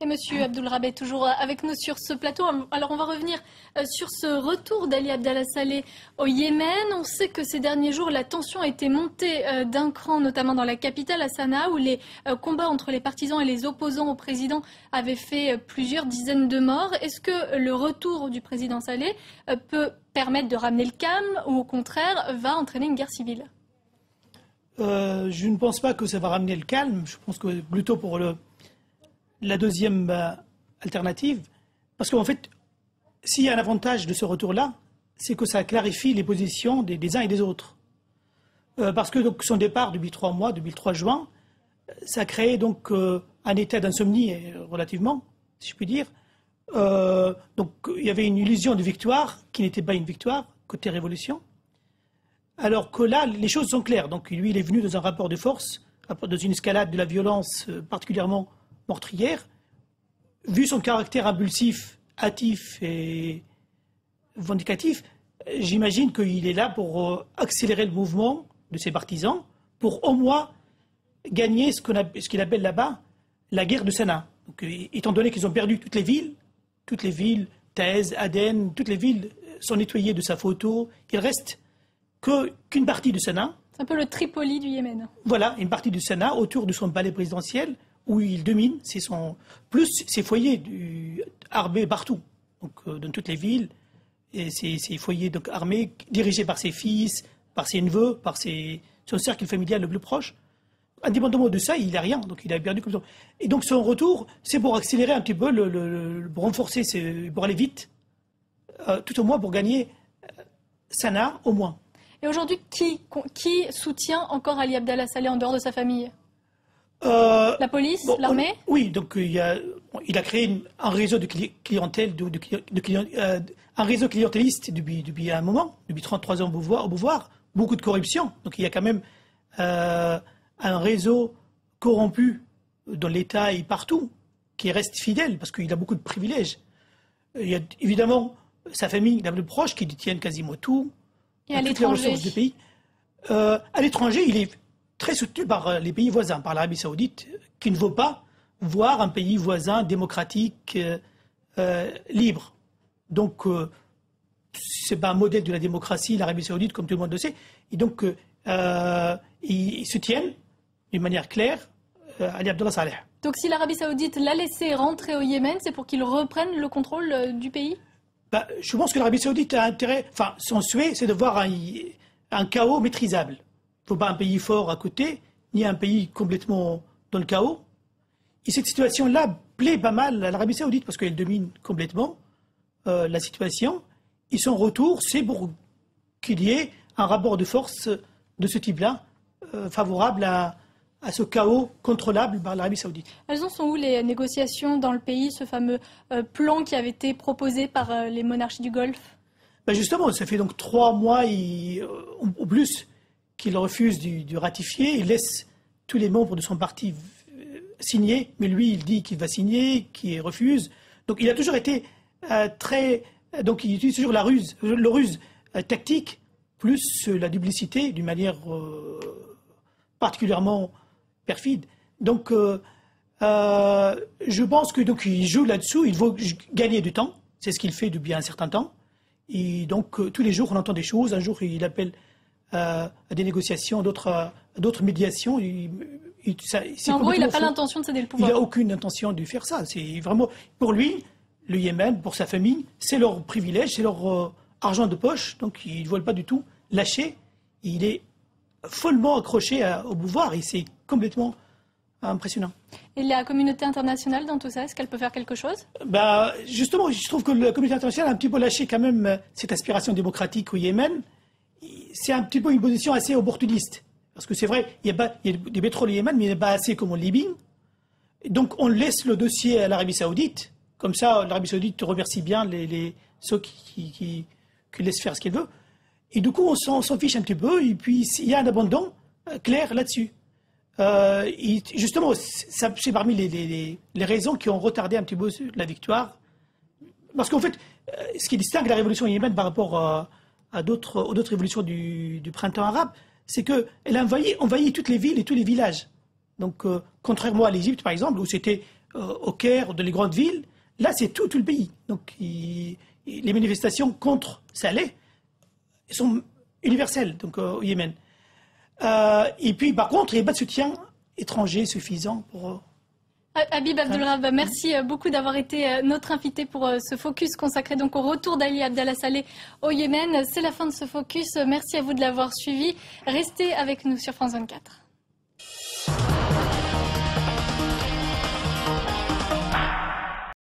Et Monsieur Abdul Rabeh, toujours avec nous sur ce plateau. Alors on va revenir sur ce retour d'Ali Abdallah Saleh au Yémen. On sait que ces derniers jours, la tension a été montée d'un cran, notamment dans la capitale, à Sanaa, où les combats entre les partisans et les opposants au président avaient fait plusieurs dizaines de morts. Est-ce que le retour du président Saleh peut permettre de ramener le calme ou au contraire va entraîner une guerre civile? Je ne pense pas que ça va ramener le calme. Je pense que plutôt pour la deuxième alternative, parce qu'en fait, s'il y a un avantage de ce retour-là, c'est que ça clarifie les positions des uns et des autres. Parce que donc, son départ depuis 3 mois, depuis le 3 juin, ça a créé donc un état d'insomnie relativement, si je puis dire. Donc il y avait une illusion de victoire qui n'était pas une victoire côté révolution. Alors que là, les choses sont claires. Donc lui, il est venu dans un rapport de force, dans une escalade de la violence particulièrement meurtrière. Vu son caractère impulsif, hâtif et vindicatif, j'imagine qu'il est là pour accélérer le mouvement de ses partisans, pour au moins gagner ce qu'il appelle là-bas la guerre de Sanaa. Donc, étant donné qu'ils ont perdu toutes les villes, Thèse, Aden, toutes les villes sont nettoyées de sa photo, il reste qu'une partie de Sanaa. C'est un peu le Tripoli du Yémen. Voilà, une partie de Sanaa autour de son palais présidentiel où il domine, plus ses foyers armés partout, donc dans toutes les villes, et ses foyers donc, armés, dirigés par ses fils, par ses neveux, par son cercle familial le plus proche. Indépendamment de ça, il n'a rien, donc il a perdu comme ça. Et donc son retour, c'est pour accélérer un petit peu, pour renforcer, pour aller vite, tout au moins pour gagner Sanaa au moins. Et aujourd'hui, qui soutient encore Ali Abdallah Saleh en dehors de sa famille? La police, l'armée? Oui, donc il a créé un réseau de clientèle, un réseau clientéliste depuis un moment, depuis 33 ans au pouvoir, beaucoup de corruption. Donc il y a quand même un réseau corrompu dans l'État et partout, qui reste fidèle parce qu'il a beaucoup de privilèges. Il y a évidemment sa famille la plus proche qui détiennent quasiment tout, et à toutes les ressources du pays. À l'étranger, il est très soutenu par les pays voisins, par l'Arabie Saoudite, qui ne veut pas voir un pays voisin démocratique, libre. Donc, ce n'est pas un modèle de la démocratie, l'Arabie Saoudite, comme tout le monde le sait. Et donc, ils soutiennent d'une manière claire Ali Abdallah Saleh. Donc, si l'Arabie Saoudite l'a laissé rentrer au Yémen, c'est pour qu'il reprenne le contrôle du pays? Je pense que l'Arabie Saoudite a intérêt. Enfin, son souhait, c'est de voir un chaos maîtrisable. Il ne faut pas un pays fort à côté, ni un pays complètement dans le chaos. Et cette situation-là plaît pas mal à l'Arabie Saoudite parce qu'elle domine complètement la situation. Et son retour, c'est pour qu'il y ait un rapport de force de ce type-là, favorable à ce chaos contrôlable par l'Arabie Saoudite. Elles en sont où les négociations dans le pays, ce fameux plan qui avait été proposé par les monarchies du Golfe? Justement, ça fait donc 3 mois ou plus qu'il refuse de ratifier. Il laisse tous les membres de son parti signer, mais lui, il dit qu'il va signer, qu'il refuse. Donc il a toujours été donc il utilise toujours le ruse tactique, plus la duplicité d'une manière particulièrement perfide. Donc je pense que donc il joue là-dessous, il veut gagner du temps. C'est ce qu'il fait depuis un certain temps. Et donc tous les jours, on entend des choses. Un jour, il appelle à des négociations, d'autres médiations. En gros, il n'a pas l'intention de céder le pouvoir. Il n'a aucune intention de faire ça. C'est vraiment, pour lui, le Yémen, pour sa famille, c'est leur privilège, c'est leur argent de poche. Donc, ils ne veulent pas du tout lâcher. Il est follement accroché au pouvoir et c'est complètement impressionnant. Et la communauté internationale dans tout ça, est-ce qu'elle peut faire quelque chose? Justement, je trouve que la communauté internationale a un petit peu lâché quand même cette aspiration démocratique au Yémen. C'est un petit peu une position assez opportuniste. Parce que c'est vrai, il y a des pétroles au Yémen, mais il n'y en a pas assez comme en Libye. Donc on laisse le dossier à l'Arabie Saoudite. Comme ça, l'Arabie Saoudite remercie bien ceux qui laissent faire ce qu'ils veulent. Et du coup, on s'en fiche un petit peu. Et puis, il y a un abandon clair là-dessus. Justement, c'est parmi les raisons qui ont retardé un petit peu la victoire. Parce qu'en fait, ce qui distingue la révolution yéménite par rapport aux d'autres révolutions du printemps arabe, c'est qu'elle a envahi toutes les villes et tous les villages. Donc, contrairement à l'Égypte, par exemple, où c'était au Caire, dans les grandes villes. Là, c'est tout le pays. Donc, les manifestations contre Saleh sont universelles au Yémen. Et puis, par contre, il n'y a pas de soutien étranger suffisant pour... Habib Abdelrahman, merci beaucoup d'avoir été notre invité pour ce focus consacré donc au retour d'Ali Abdallah Saleh au Yémen. C'est la fin de ce focus. Merci à vous de l'avoir suivi. Restez avec nous sur France 24.